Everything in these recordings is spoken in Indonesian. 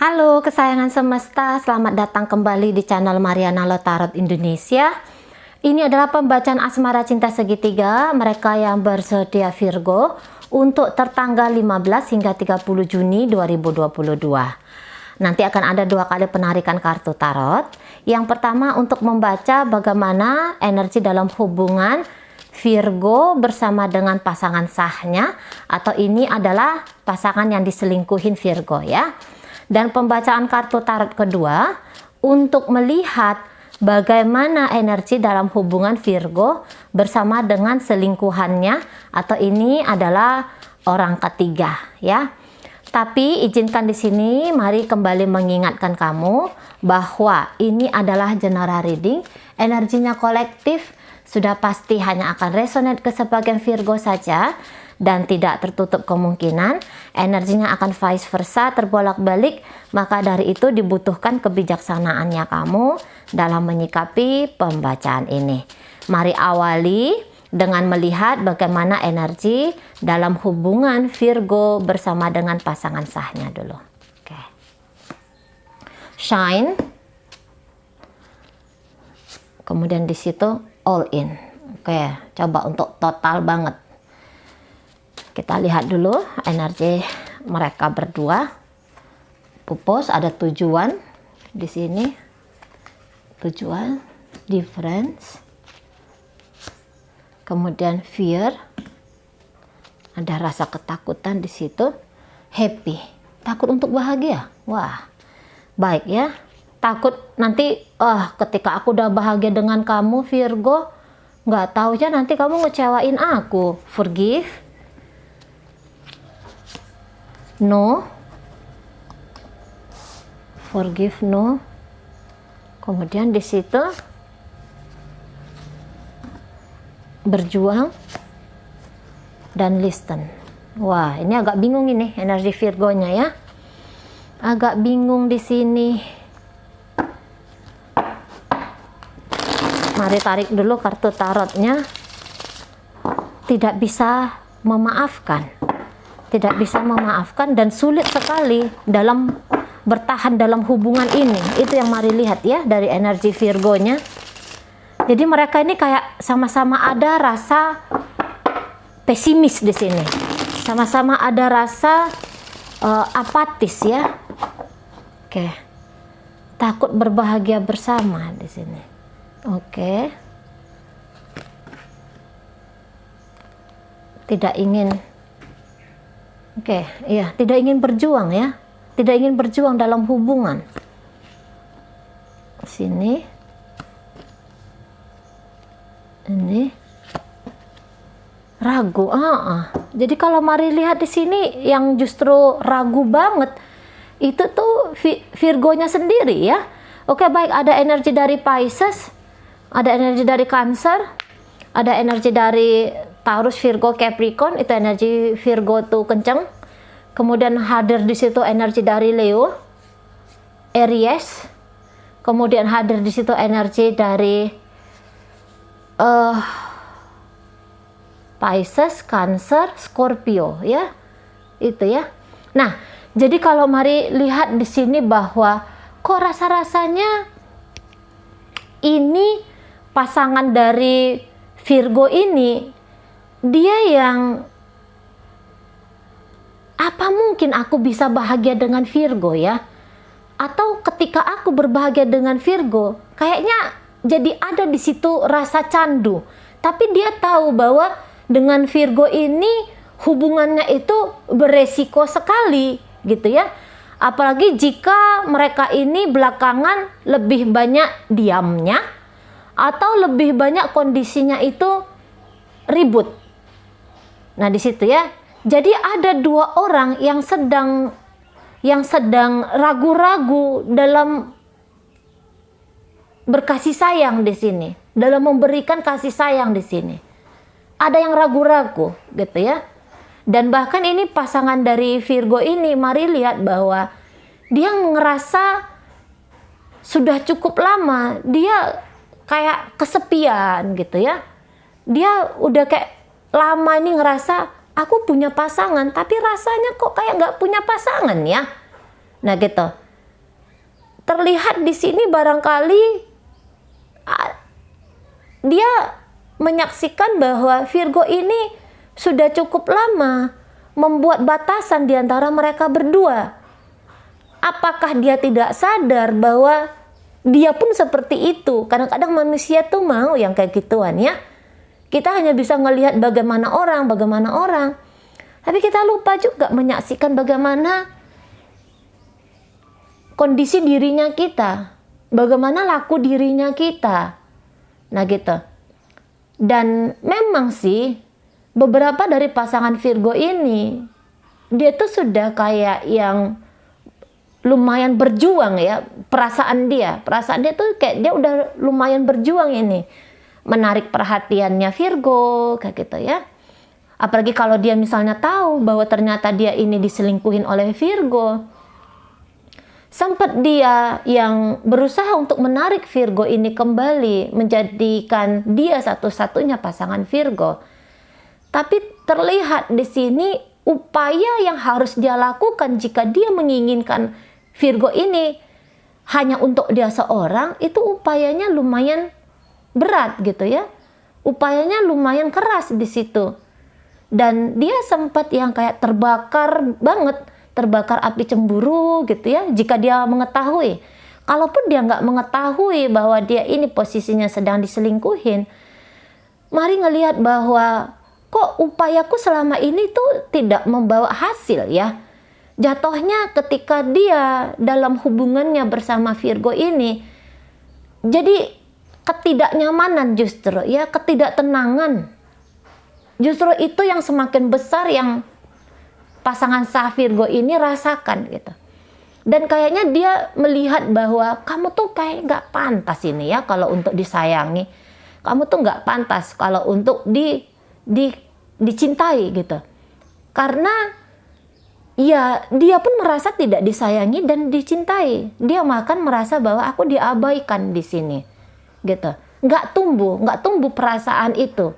Halo kesayangan semesta, selamat datang kembali di channel Mariana Lotarot Indonesia. Ini adalah pembacaan asmara cinta segitiga mereka yang bersedia Virgo untuk tertanggal 15 hingga 30 Juni 2022. Nanti akan ada 2 kali penarikan kartu tarot. Yang pertama untuk membaca bagaimana energi dalam hubungan Virgo bersama dengan pasangan sahnya, atau ini adalah pasangan yang diselingkuhin Virgo ya. Dan pembacaan kartu tarot kedua untuk melihat bagaimana energi dalam hubungan Virgo bersama dengan selingkuhannya, atau ini adalah orang ketiga ya. Tapi izinkan di sini mari kembali mengingatkan kamu bahwa ini adalah general reading, energinya kolektif, sudah pasti hanya akan resonate ke sebagian Virgo saja dan tidak tertutup kemungkinan energinya akan vice versa, terbolak-balik. Maka dari itu dibutuhkan kebijaksanaannya kamu dalam menyikapi pembacaan ini. Mari awali dengan melihat bagaimana energi dalam hubungan Virgo bersama dengan pasangan sahnya dulu. Oke. Shine. Kemudian di situ all in. Oke, coba untuk total banget. Kita lihat dulu energi mereka berdua. Purpose, ada tujuan di sini. Tujuan, difference. Kemudian fear. Ada rasa ketakutan di situ. Happy, takut untuk bahagia. Wah, baik ya. Takut nanti, ketika aku udah bahagia dengan kamu Virgo, nggak tahu ya nanti kamu ngecewain aku. Forgive. No, forgive no. Kemudian di situ berjuang dan listen. Wah, ini agak bingung ini energi Virgonya ya. Agak bingung di sini. Mari tarik dulu kartu tarotnya. Tidak bisa memaafkan. Tidak bisa memaafkan dan sulit sekali dalam bertahan dalam hubungan ini. Itu yang mari lihat ya dari energi Virgonya. Jadi mereka ini kayak sama-sama ada rasa pesimis di sini. Sama-sama ada rasa apatis ya. Oke. Takut berbahagia bersama di sini. Oke. Tidak ingin. Oke, iya, tidak ingin berjuang ya. Tidak ingin berjuang dalam hubungan. Sini. Ini. Ragu. Jadi kalau mari lihat di sini yang justru ragu banget itu tuh Virgonya sendiri ya. Oke, baik, ada energi dari Pisces, ada energi dari Cancer, ada energi dari Taurus, Virgo, Capricorn, itu energi Virgo tuh kenceng. Kemudian hadir di situ energi dari Leo, Aries. Kemudian hadir di situ energi dari Pisces, Cancer, Scorpio ya. Itu ya. Nah, jadi kalau mari lihat di sini bahwa kok rasa-rasanya ini pasangan dari Virgo ini dia yang apa mungkin aku bisa bahagia dengan Virgo ya? Atau ketika aku berbahagia dengan Virgo, kayaknya jadi ada di situ rasa candu. Tapi dia tahu bahwa dengan Virgo ini hubungannya itu beresiko sekali gitu ya. Apalagi jika mereka ini belakangan lebih banyak diamnya atau lebih banyak kondisinya itu ribut. Nah di situ ya, jadi ada 2 orang yang sedang ragu-ragu dalam berkasih sayang di sini, dalam memberikan kasih sayang di sini. Ada yang ragu-ragu, gitu ya. Dan bahkan ini pasangan dari Virgo ini, mari lihat bahwa dia ngerasa sudah cukup lama, dia kayak kesepian gitu ya. Dia udah kayak lama ini ngerasa aku punya pasangan tapi rasanya kok kayak nggak punya pasangan ya. Nah gitu. melihat di sini barangkali dia menyaksikan bahwa Virgo ini sudah cukup lama membuat batasan di antara mereka berdua. Apakah dia tidak sadar bahwa dia pun seperti itu? Kadang-kadang manusia tuh mau yang kayak gituan ya. Kita hanya bisa melihat bagaimana orang. Tapi kita lupa juga menyaksikan bagaimana kondisi dirinya kita. Bagaimana laku dirinya kita. Nah gitu. Dan memang sih, beberapa dari pasangan Virgo ini, dia tuh sudah kayak yang lumayan berjuang ya. Perasaan dia tuh kayak dia udah lumayan berjuang ini. Menarik perhatiannya Virgo, kayak gitu ya. Apalagi kalau dia misalnya tahu bahwa ternyata dia ini diselingkuhin oleh Virgo. Sempat dia yang berusaha untuk menarik Virgo ini kembali, menjadikan dia satu-satunya pasangan Virgo. Tapi terlihat di sini upaya yang harus dia lakukan jika dia menginginkan Virgo ini hanya untuk dia seorang, itu upayanya lumayan berat gitu ya. Upayanya lumayan keras di situ. Dan dia sempat yang kayak terbakar banget, terbakar api cemburu gitu ya, jika dia mengetahui. Kalaupun dia nggak mengetahui bahwa dia ini posisinya sedang diselingkuhin, mari ngelihat bahwa kok upayaku selama ini tuh tidak membawa hasil ya. Jatuhnya ketika dia dalam hubungannya bersama Virgo ini, jadi ketidaknyamanan justru ya, ketidaktenangan. Justru itu yang semakin besar yang pasangan sah Virgo ini rasakan gitu. Dan kayaknya dia melihat bahwa kamu tuh kayak nggak pantas ini ya kalau untuk disayangi. Kamu tuh nggak pantas kalau untuk dicintai gitu. Karena ya dia pun merasa tidak disayangi dan dicintai. Dia makan merasa bahwa aku diabaikan di sini gitu. Nggak tumbuh perasaan itu.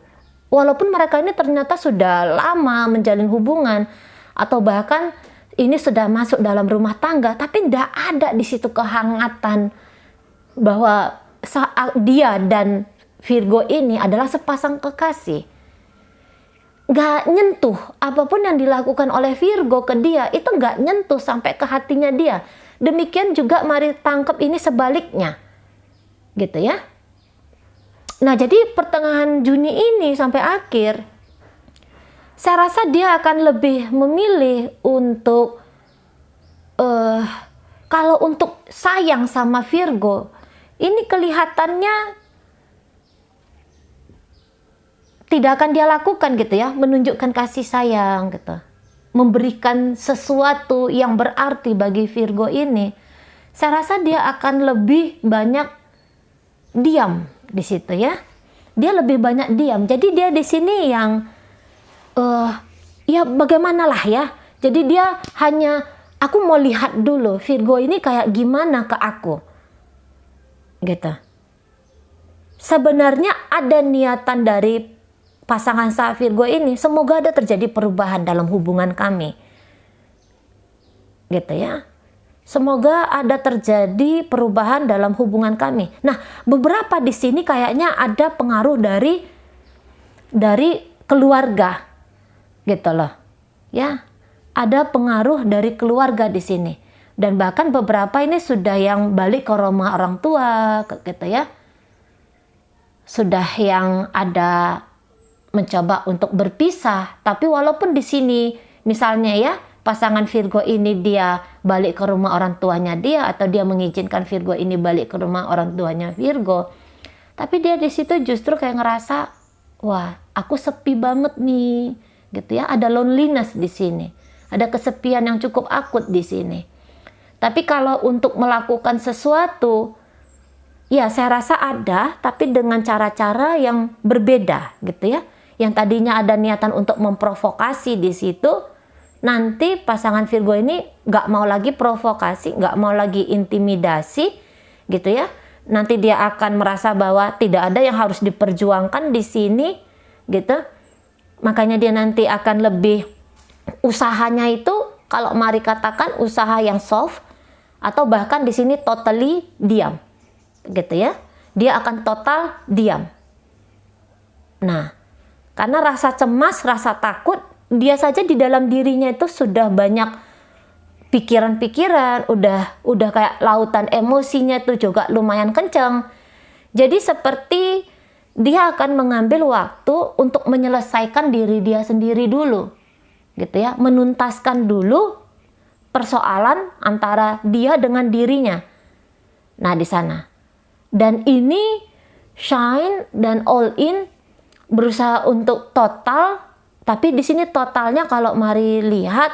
Walaupun mereka ini ternyata sudah lama menjalin hubungan atau bahkan ini sudah masuk dalam rumah tangga, tapi tidak ada di situ kehangatan bahwa dia dan Virgo ini adalah sepasang kekasih. Nggak nyentuh apapun yang dilakukan oleh Virgo ke dia, itu nggak nyentuh sampai ke hatinya dia. Demikian juga mari tangkap ini sebaliknya, gitu ya. Nah, jadi pertengahan Juni ini sampai akhir, saya rasa dia akan lebih memilih untuk kalau untuk sayang sama Virgo, ini kelihatannya tidak akan dia lakukan gitu ya, menunjukkan kasih sayang gitu, memberikan sesuatu yang berarti bagi Virgo ini. Saya rasa dia akan lebih banyak diam di situ ya. Dia lebih banyak diam. Jadi dia di sini yang ya bagaimanalah ya. Jadi dia hanya aku mau lihat dulu Virgo ini kayak gimana ke aku. Gitu. Sebenarnya ada niatan dari pasangan sah Virgo ini, semoga ada terjadi perubahan dalam hubungan kami. Gitu ya. Semoga ada terjadi perubahan dalam hubungan kami. Nah, beberapa di sini kayaknya ada pengaruh dari keluarga, gitu loh, ya. Ada pengaruh dari keluarga di sini. Dan bahkan beberapa ini sudah yang balik ke rumah orang tua, gitu ya. Sudah yang ada mencoba untuk berpisah. Tapi walaupun di sini, misalnya ya, pasangan Virgo ini dia balik ke rumah orang tuanya dia, atau dia mengizinkan Virgo ini balik ke rumah orang tuanya Virgo, tapi dia di situ justru kayak ngerasa, wah, aku sepi banget nih, gitu ya. Ada loneliness di sini, ada kesepian yang cukup akut di sini. Tapi kalau untuk melakukan sesuatu, ya saya rasa ada, tapi dengan cara-cara yang berbeda, gitu ya. Yang tadinya ada niatan untuk memprovokasi di situ, nanti pasangan Virgo ini nggak mau lagi provokasi, nggak mau lagi intimidasi, gitu ya. Nanti dia akan merasa bahwa tidak ada yang harus diperjuangkan di sini, gitu. Makanya dia nanti akan lebih usahanya itu, kalau mari katakan usaha yang soft, atau bahkan di sini totally diam, gitu ya. Dia akan total diam. Nah, karena rasa cemas, rasa takut, dia saja di dalam dirinya itu sudah banyak pikiran-pikiran, udah kayak lautan emosinya itu juga lumayan kencang. Jadi seperti dia akan mengambil waktu untuk menyelesaikan diri dia sendiri dulu, gitu ya, menuntaskan dulu persoalan antara dia dengan dirinya. Nah, di sana. Dan ini shine dan all in berusaha untuk total, tapi di sini totalnya kalau mari lihat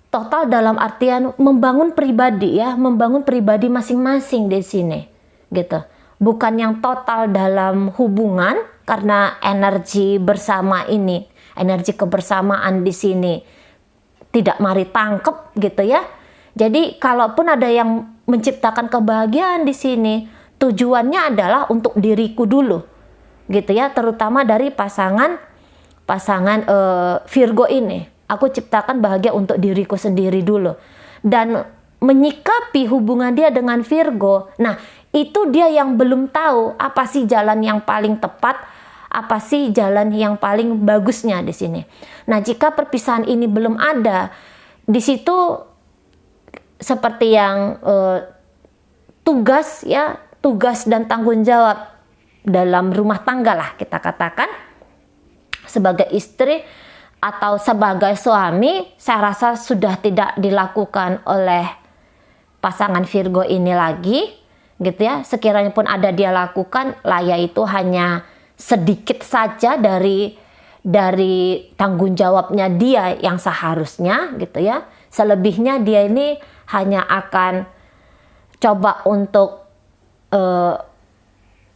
total dalam artian membangun pribadi ya, membangun pribadi masing-masing di sini, gitu. Bukan yang total dalam hubungan, karena energi bersama ini, energi kebersamaan di sini tidak mari tangkep, gitu ya. Jadi kalaupun ada yang menciptakan kebahagiaan di sini, tujuannya adalah untuk diriku dulu, gitu ya. Terutama dari pasangan Virgo ini, aku ciptakan bahagia untuk diriku sendiri dulu. Dan menyikapi hubungan dia dengan Virgo, nah itu dia yang belum tahu apa sih jalan yang paling tepat, apa sih jalan yang paling bagusnya di sini. Nah, jika perpisahan ini belum ada, di situ seperti yang tugas dan tanggung jawab dalam rumah tangga lah kita katakan, sebagai istri atau sebagai suami, saya rasa sudah tidak dilakukan oleh pasangan Virgo ini lagi, gitu ya. Sekiranya pun ada dia lakukan, lah yaitu hanya sedikit saja dari tanggung jawabnya dia yang seharusnya, gitu ya. Selebihnya dia ini hanya akan coba untuk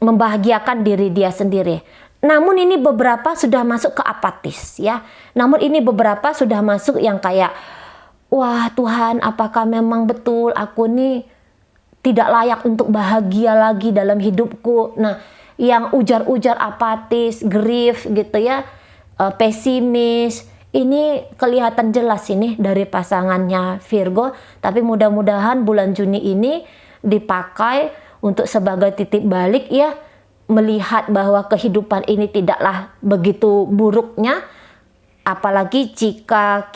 membahagiakan diri dia sendiri. Namun ini beberapa sudah masuk ke apatis ya. Namun ini beberapa sudah masuk yang kayak, wah Tuhan, apakah memang betul aku nih tidak layak untuk bahagia lagi dalam hidupku. Nah, yang ujar-ujar apatis, grief gitu ya, pesimis, ini kelihatan jelas ini dari pasangannya Virgo. Tapi mudah-mudahan bulan Juni ini dipakai untuk sebagai titik balik ya, melihat bahwa kehidupan ini tidaklah begitu buruknya, apalagi jika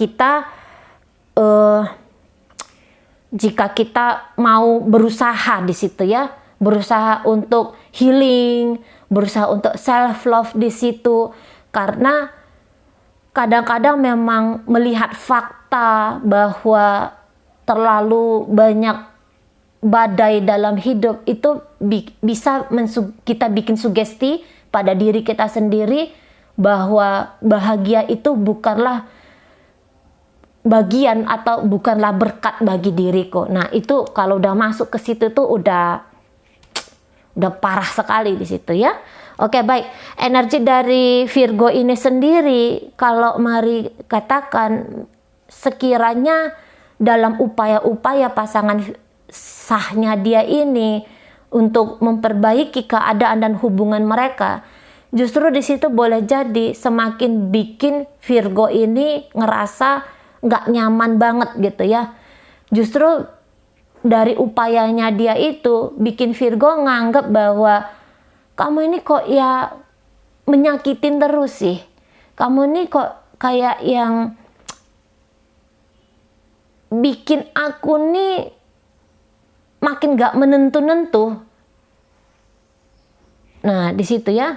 kita mau berusaha di situ ya, berusaha untuk healing, berusaha untuk self love di situ. Karena kadang-kadang memang melihat fakta bahwa terlalu banyak badai dalam hidup itu bisa kita bikin sugesti pada diri kita sendiri bahwa bahagia itu bukanlah bagian atau bukanlah berkat bagi diriku. Nah, itu kalau udah masuk ke situ tuh udah parah sekali di situ ya. Oke, baik. Energi dari Virgo ini sendiri, kalau mari katakan sekiranya dalam upaya-upaya pasangan sahnya dia ini untuk memperbaiki keadaan dan hubungan mereka, justru di situ boleh jadi semakin bikin Virgo ini ngerasa nggak nyaman banget gitu ya. Justru dari upayanya dia itu bikin Virgo nganggep bahwa kamu ini kok ya menyakitin terus sih. Kamu ini kok kayak yang bikin aku nih makin nggak menentu-nentu. Nah, di situ ya,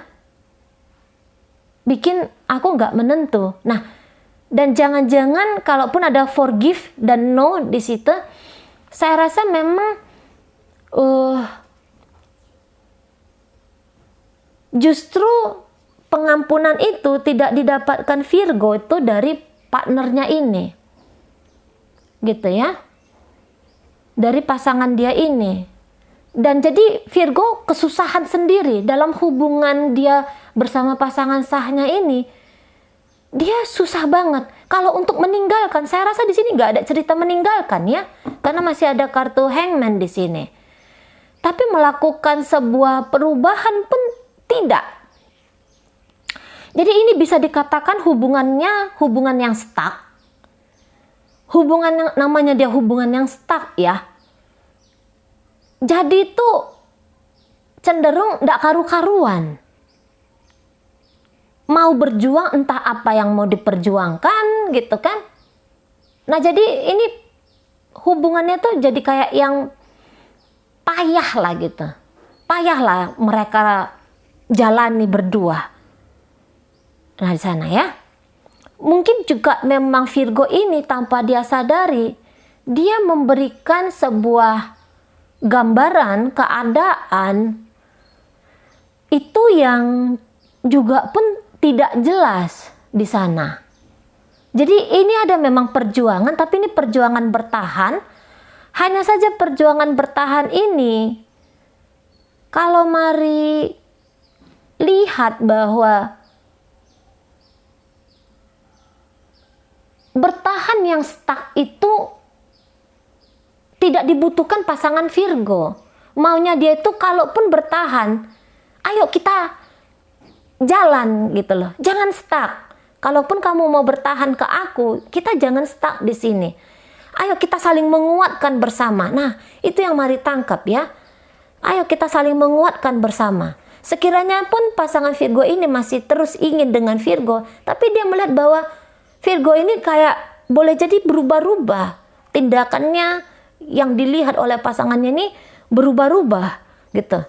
bikin aku nggak menentu. Nah, dan jangan-jangan kalaupun ada forgive dan no di situ, saya rasa memang justru pengampunan itu tidak didapatkan Virgo itu dari partnernya ini, gitu ya, dari pasangan dia ini. Dan jadi Virgo kesusahan sendiri dalam hubungan dia bersama pasangan sahnya ini. Dia susah banget. Kalau untuk meninggalkan, saya rasa di sini nggak ada cerita meninggalkan ya, karena masih ada kartu Hangman di sini. Tapi melakukan sebuah perubahan pun tidak. Jadi ini bisa dikatakan hubungan yang stuck, hubungan yang namanya dia hubungan yang stuck ya. Jadi itu cenderung nggak karu-karuan. Mau berjuang entah apa yang mau diperjuangkan gitu kan. Nah jadi ini hubungannya tuh jadi kayak yang payah lah gitu. Payah lah mereka jalani berdua. Nah di sana ya. Mungkin juga memang Virgo ini tanpa dia sadari, dia memberikan sebuah gambaran keadaan itu yang juga pun tidak jelas di sana. Jadi ini ada memang perjuangan, tapi ini perjuangan bertahan. Hanya saja perjuangan bertahan ini, kalau mari lihat bahwa bertahan yang stuck itu tidak dibutuhkan pasangan Virgo. Maunya dia itu kalaupun bertahan, ayo kita jalan gitu loh. Jangan stuck. Kalaupun kamu mau bertahan ke aku, kita jangan stuck di sini. Ayo kita saling menguatkan bersama. Nah, itu yang mari tangkap ya. Ayo kita saling menguatkan bersama. Sekiranya pun pasangan Virgo ini masih terus ingin dengan Virgo, tapi dia melihat bahwa Virgo ini kayak boleh jadi berubah-ubah. Tindakannya yang dilihat oleh pasangannya ini berubah-ubah gitu.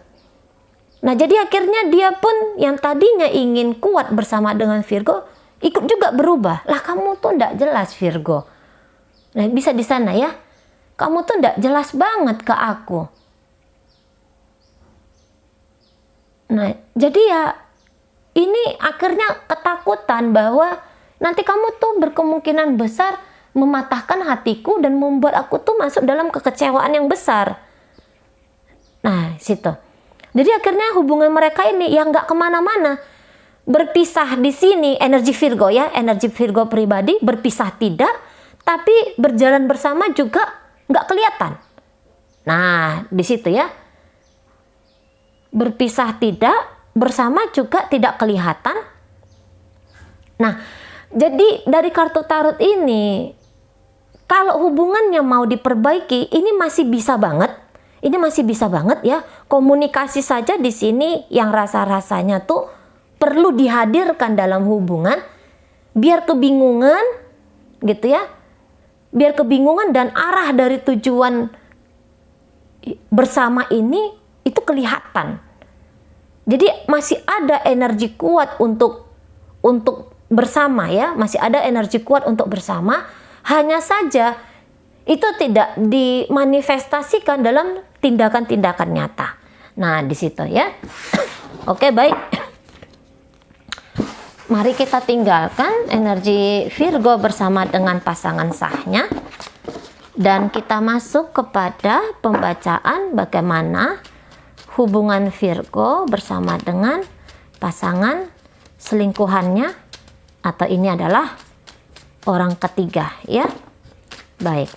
Nah jadi akhirnya dia pun yang tadinya ingin kuat bersama dengan Virgo, ikut juga berubah. Lah kamu tuh ndak jelas Virgo. Nah bisa di sana ya. Kamu tuh ndak jelas banget ke aku. Nah jadi ya ini akhirnya ketakutan bahwa nanti kamu tuh berkemungkinan besar mematahkan hatiku dan membuat aku tuh masuk dalam kekecewaan yang besar. Nah, situ. Jadi akhirnya hubungan mereka ini yang nggak kemana-mana. Berpisah di sini, energi Virgo ya, energi Virgo pribadi berpisah tidak, tapi berjalan bersama juga nggak kelihatan. Nah, di situ ya. Berpisah tidak, bersama juga tidak kelihatan. Nah, jadi dari kartu tarot ini, kalau hubungannya mau diperbaiki, ini masih bisa banget. Ini masih bisa banget ya. Komunikasi saja di sini yang rasa-rasanya tuh perlu dihadirkan dalam hubungan. Biar kebingungan gitu ya. Biar kebingungan dan arah dari tujuan bersama ini itu kelihatan. Jadi masih ada energi kuat untuk bersama ya, masih ada energi kuat untuk bersama, hanya saja itu tidak dimanifestasikan dalam tindakan-tindakan nyata. Nah, di situ ya. Oke, baik. Mari kita tinggalkan energi Virgo bersama dengan pasangan sahnya dan kita masuk kepada pembacaan bagaimana hubungan Virgo bersama dengan pasangan selingkuhannya. Atau ini adalah orang ketiga ya. Baik.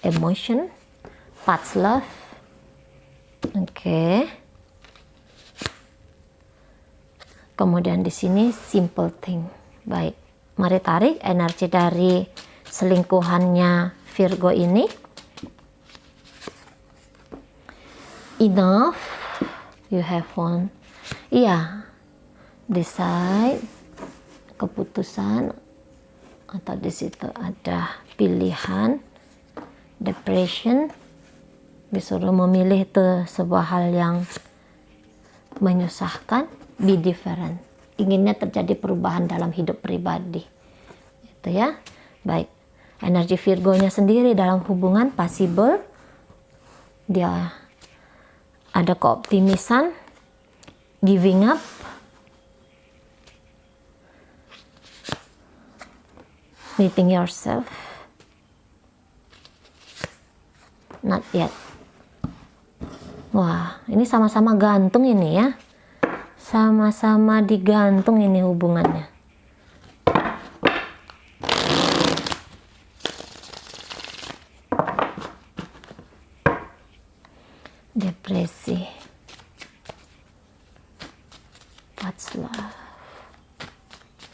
Emotion, past love. Oke. Kemudian di sini simple thing. Baik. Mari tarik energi dari selingkuhannya Virgo ini. Enough, you have won. Iya, decide, keputusan, atau di situ ada pilihan, depression, disuruh memilih itu sebuah hal yang menyusahkan, be different. Inginnya terjadi perubahan dalam hidup pribadi. Itu ya. Baik. Energi Virgonya sendiri dalam hubungan possible. Dia ada keoptimisan, giving up, meeting yourself, not yet. Wah, ini sama-sama gantung ini ya. Sama-sama digantung ini hubungannya. past love,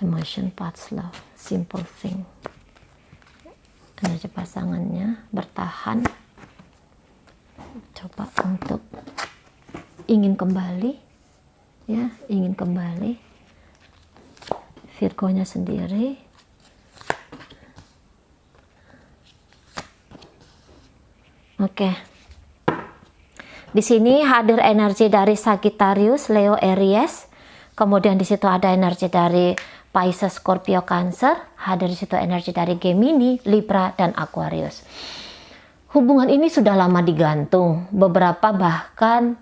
emotion past love, simple thing. Energi pasangannya bertahan, coba untuk ingin kembali, ya, ingin kembali. Virgo-nya sendiri, oke. Di sini hadir energi dari Sagittarius, Leo, Aries. Kemudian di situ ada energi dari Pisces, Scorpio, Cancer. Hadir di situ energi dari Gemini, Libra, dan Aquarius. Hubungan ini sudah lama digantung. Beberapa bahkan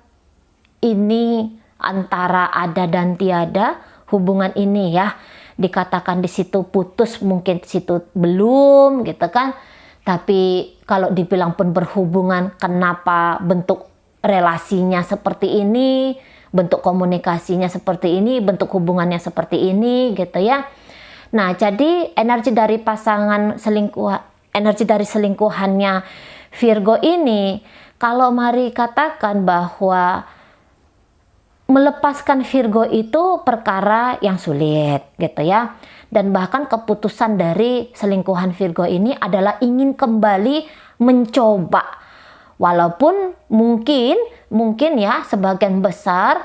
ini antara ada dan tiada hubungan ini, ya. Dikatakan di situ putus, mungkin di situ belum, gitu kan. Tapi kalau dibilang pun berhubungan, kenapa bentuk relasinya seperti ini, bentuk komunikasinya seperti ini, bentuk hubungannya seperti ini, gitu ya. Nah, jadi energi dari pasangan energi dari selingkuhannya Virgo ini, kalau mari katakan bahwa melepaskan Virgo itu perkara yang sulit, gitu ya. Dan bahkan keputusan dari selingkuhan Virgo ini adalah ingin kembali mencoba. Walaupun mungkin ya sebagian besar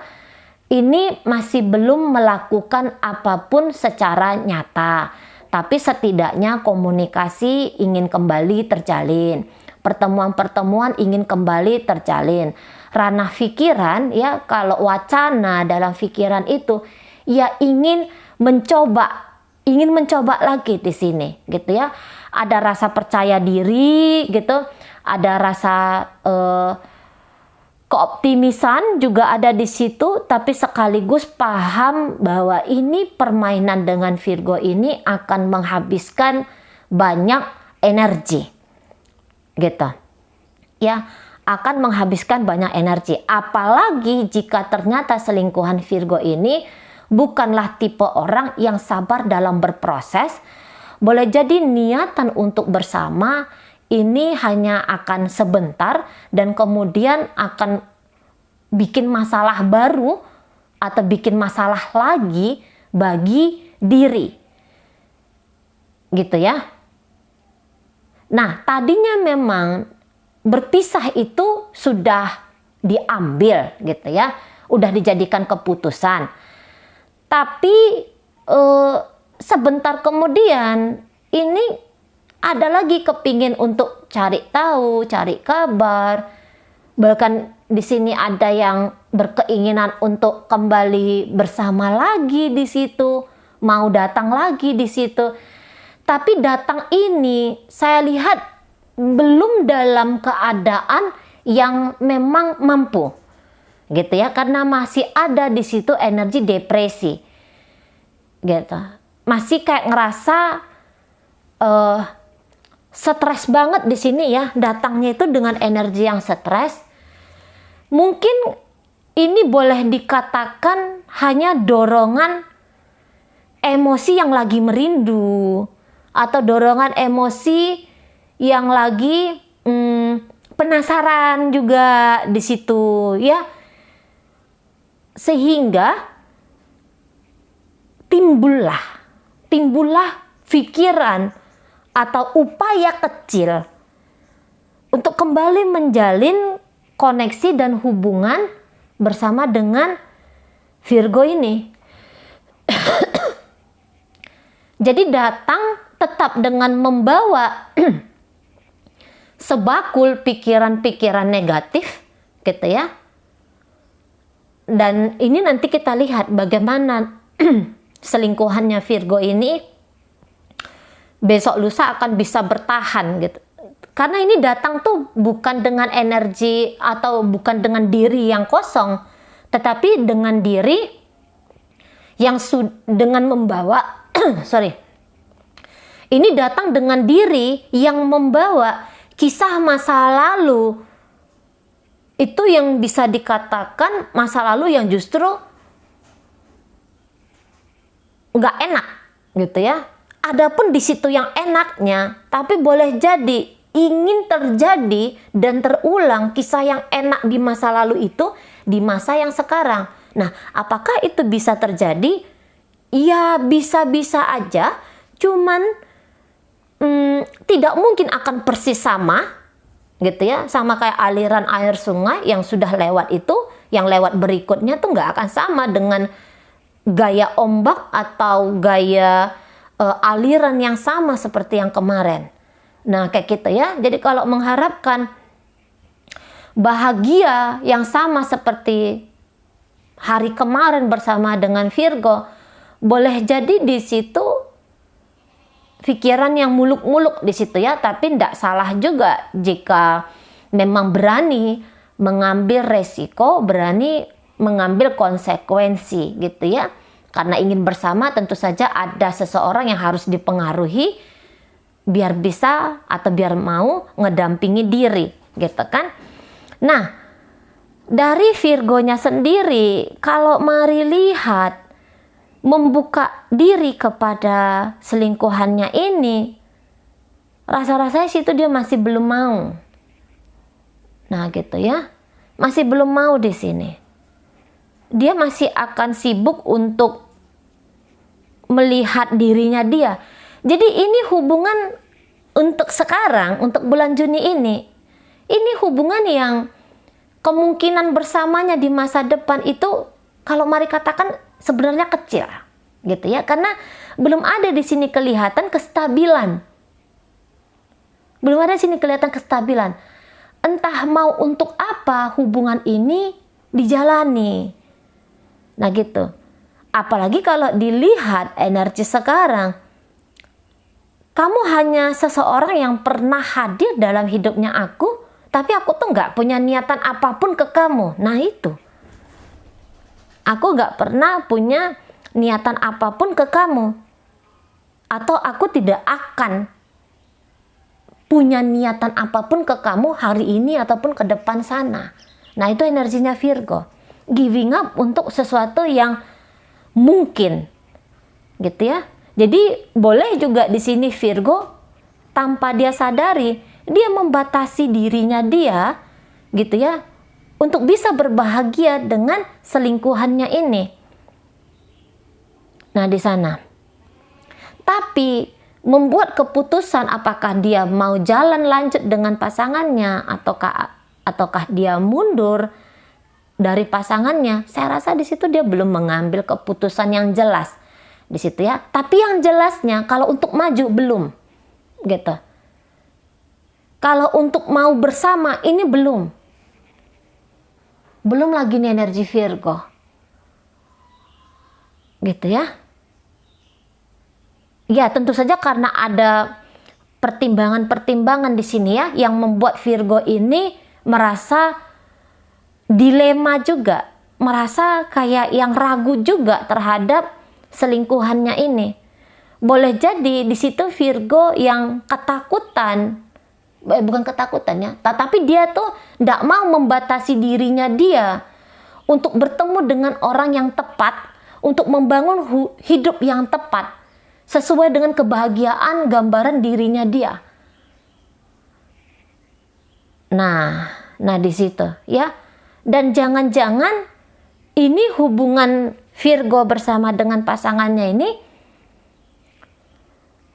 ini masih belum melakukan apapun secara nyata. Tapi setidaknya komunikasi ingin kembali terjalin. Pertemuan-pertemuan ingin kembali terjalin. Ranah pikiran, ya, kalau wacana dalam pikiran itu ya ingin mencoba lagi di sini, gitu ya. Ada rasa percaya diri, gitu. Ada rasa keoptimisan juga ada di situ, tapi sekaligus paham bahwa ini permainan dengan Virgo ini akan menghabiskan banyak energi, gitu ya, akan menghabiskan banyak energi. Apalagi jika ternyata selingkuhan Virgo ini bukanlah tipe orang yang sabar dalam berproses. Boleh jadi niatan untuk bersama ini hanya akan sebentar dan kemudian akan bikin masalah baru atau bikin masalah lagi bagi diri, gitu ya. Nah, tadinya memang berpisah itu sudah diambil, gitu ya, udah dijadikan keputusan. Tapi sebentar kemudian ini ada lagi kepingin untuk cari tahu, cari kabar. Bahkan di sini ada yang berkeinginan untuk kembali bersama lagi di situ, mau datang lagi di situ. Tapi datang ini saya lihat belum dalam keadaan yang memang mampu, gitu ya, karena masih ada di situ energi depresi, gitu. Masih kayak ngerasa stres banget di sini ya, datangnya itu dengan energi yang stres. Mungkin ini boleh dikatakan hanya dorongan emosi yang lagi merindu, atau dorongan emosi yang lagi penasaran juga di situ ya. Sehingga timbullah pikiran atau upaya kecil untuk kembali menjalin koneksi dan hubungan bersama dengan Virgo ini. Jadi datang tetap dengan membawa sebakul pikiran-pikiran negatif, gitu ya. Dan ini nanti kita lihat bagaimana selingkuhannya Virgo ini besok lusa akan bisa bertahan, gitu. Karena ini datang tuh bukan dengan energi atau bukan dengan diri yang kosong, tetapi dengan diri yang dengan membawa ini datang dengan diri yang membawa kisah masa lalu. Itu yang bisa dikatakan masa lalu yang justru nggak enak, gitu ya. Adapun di situ yang enaknya, tapi boleh jadi ingin terjadi dan terulang kisah yang enak di masa lalu itu di masa yang sekarang. Nah, apakah itu bisa terjadi? Ya, bisa-bisa aja, cuman tidak mungkin akan persis sama, gitu ya, sama kayak aliran air sungai yang sudah lewat itu, yang lewat berikutnya tuh nggak akan sama dengan gaya ombak atau gaya aliran yang sama seperti yang kemarin. Nah, kayak gitu ya. Jadi kalau mengharapkan bahagia yang sama seperti hari kemarin bersama dengan Virgo, boleh jadi di situ pikiran yang muluk-muluk di situ ya, tapi tidak salah juga jika memang berani mengambil resiko, berani mengambil konsekuensi gitu ya. Karena ingin bersama tentu saja ada seseorang yang harus dipengaruhi biar bisa atau biar mau ngedampingi diri gitu kan. Nah, dari Virgonya sendiri, kalau mari lihat membuka diri kepada selingkuhannya ini, rasa-rasanya situ dia masih belum mau. Nah gitu ya, masih belum mau di sini. Dia masih akan sibuk untuk melihat dirinya dia. Jadi ini hubungan untuk sekarang, untuk bulan Juni ini hubungan yang kemungkinan bersamanya di masa depan itu, kalau mari katakan sebenarnya kecil, gitu ya, karena belum ada di sini kelihatan kestabilan. Belum ada di sini kelihatan kestabilan. Entah mau untuk apa hubungan ini dijalani. Nah gitu. Apalagi kalau dilihat energi sekarang, kamu hanya seseorang yang pernah hadir dalam hidupnya aku, tapi aku tuh nggak punya niatan apapun ke kamu. Nah itu. Aku nggak pernah punya niatan apapun ke kamu. Atau aku tidak akan punya niatan apapun ke kamu hari ini ataupun ke depan sana. Nah itu energinya Virgo. Giving up untuk sesuatu yang mungkin. Gitu ya. Jadi boleh juga di sini Virgo tanpa dia sadari, dia membatasi dirinya dia gitu ya untuk bisa berbahagia dengan selingkuhannya ini. Nah, di sana. Tapi membuat keputusan apakah dia mau jalan lanjut dengan pasangannya ataukah dia mundur dari pasangannya, saya rasa di situ dia belum mengambil keputusan yang jelas. Di situ ya. Tapi yang jelasnya kalau untuk maju belum. Gitu. Kalau untuk mau bersama ini belum. Belum lagi nih energi Virgo. Gitu ya. Ya, tentu saja karena ada pertimbangan-pertimbangan di sini ya yang membuat Virgo ini merasa dilema juga, merasa kayak yang ragu juga terhadap selingkuhannya ini. Boleh jadi di situ Virgo yang ketakutan, bukan ketakutan ya, tapi dia tuh tidak mau membatasi dirinya dia untuk bertemu dengan orang yang tepat, untuk membangun hidup yang tepat sesuai dengan kebahagiaan gambaran dirinya dia. Nah di situ ya. Dan jangan-jangan ini hubungan Virgo bersama dengan pasangannya ini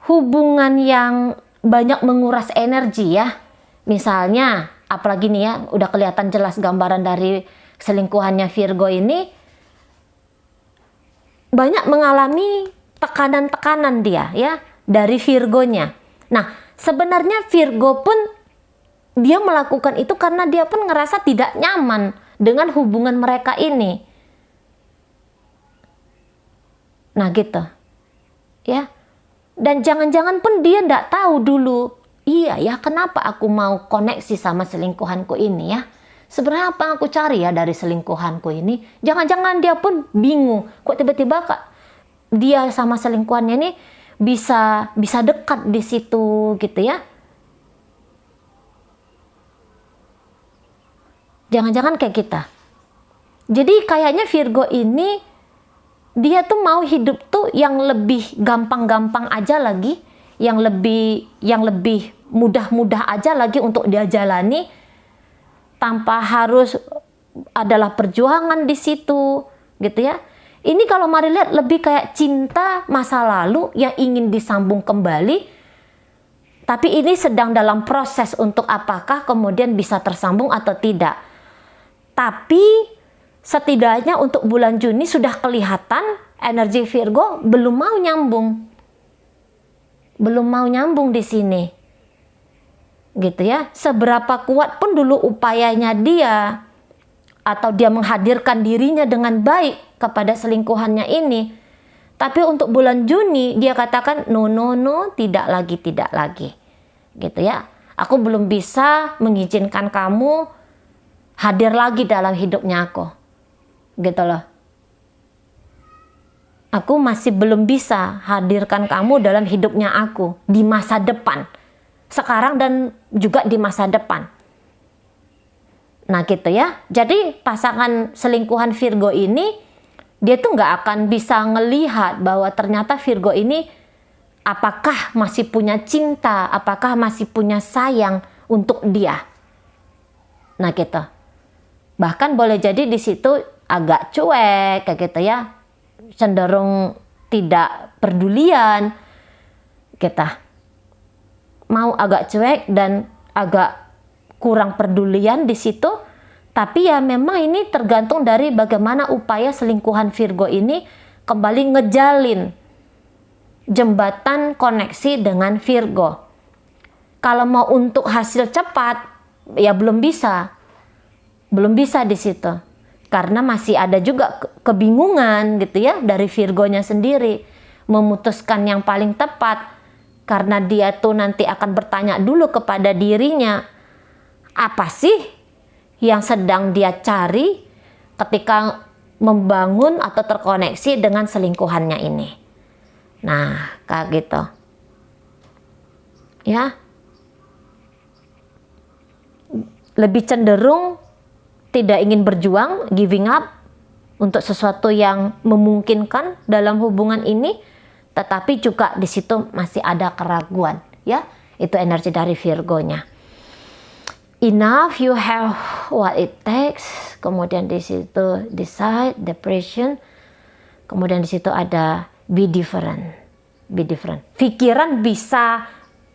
hubungan yang banyak menguras energi ya. Misalnya, apalagi nih ya, udah kelihatan jelas gambaran dari selingkuhannya Virgo ini banyak mengalami tekanan-tekanan dia ya dari Virgonya. Nah, sebenarnya Virgo pun dia melakukan itu karena dia pun ngerasa tidak nyaman dengan hubungan mereka ini. Nah gitu. Ya. Dan jangan-jangan pun dia tidak tahu dulu. Iya ya, kenapa aku mau koneksi sama selingkuhanku ini ya. Sebenarnya apa yang aku cari ya dari selingkuhanku ini. Jangan-jangan dia pun bingung. Kok tiba-tiba dia sama selingkuhannya ini bisa dekat di situ gitu ya. Jangan-jangan kayak kita. Jadi kayaknya Virgo ini dia tuh mau hidup tuh yang lebih gampang-gampang aja lagi, yang lebih mudah-mudah aja lagi untuk dia jalani tanpa harus adalah perjuangan di situ gitu ya. Ini kalau Mari lihat lebih kayak cinta masa lalu yang ingin disambung kembali, tapi ini sedang dalam proses untuk apakah kemudian bisa tersambung atau tidak. Tapi setidaknya untuk bulan Juni sudah kelihatan energi Virgo belum mau nyambung. Belum mau nyambung di sini. Gitu ya. Seberapa kuat pun dulu upayanya dia, atau dia menghadirkan dirinya dengan baik kepada selingkuhannya ini, tapi untuk bulan Juni dia katakan no, tidak lagi, gitu ya. Aku belum bisa mengizinkan kamu hadir lagi dalam hidupnya aku, gitu loh. Aku masih belum bisa hadirkan kamu dalam hidupnya aku di masa depan, sekarang dan juga di masa depan. Nah gitu ya. Jadi pasangan selingkuhan Virgo ini, dia tuh nggak akan bisa ngelihat bahwa ternyata Virgo ini apakah masih punya cinta, apakah masih punya sayang untuk dia. Nah gitu. Bahkan boleh jadi di situ agak cuek kayak gitu ya, cenderung tidak pedulian kita. Mau agak cuek dan agak kurang pedulian di situ. Tapi ya memang ini tergantung dari bagaimana upaya selingkuhan Virgo ini kembali ngejalin jembatan koneksi dengan Virgo. Kalau mau untuk hasil cepat, ya belum bisa. Belum bisa di situ. Karena masih ada juga kebingungan gitu ya dari Virgonya sendiri. Memutuskan yang paling tepat. Karena dia tuh nanti akan bertanya dulu kepada dirinya, apa sih yang sedang dia cari ketika membangun atau terkoneksi dengan selingkuhannya ini. Nah, kayak gitu. Ya. Lebih cenderung tidak ingin berjuang, giving up untuk sesuatu yang memungkinkan dalam hubungan ini, tetapi juga di situ masih ada keraguan, ya. Itu energi dari Virgonya. Enough, you have what it takes. Kemudian di situ decide, depression. Kemudian di situ ada be different. Be different. Pikiran bisa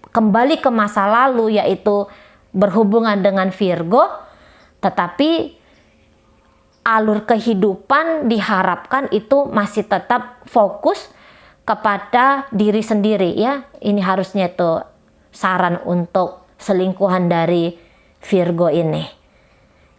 kembali ke masa lalu, yaitu berhubungan dengan Virgo, tetapi alur kehidupan diharapkan itu masih tetap fokus kepada diri sendiri, ya. Ini harusnya itu saran untuk selingkuhan dari Virgo ini.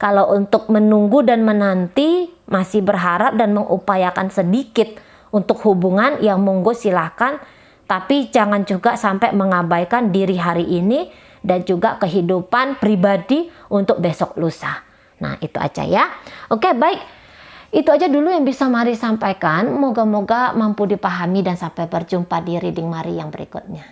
Kalau untuk menunggu dan menanti, masih berharap dan mengupayakan sedikit untuk hubungan, yang monggo silahkan. Tapi jangan juga sampai mengabaikan diri hari ini dan juga kehidupan pribadi untuk besok lusa. Nah itu aja ya. Oke baik. Itu aja dulu yang bisa Mari sampaikan. Moga-moga mampu dipahami dan sampai berjumpa di reading Mari yang berikutnya.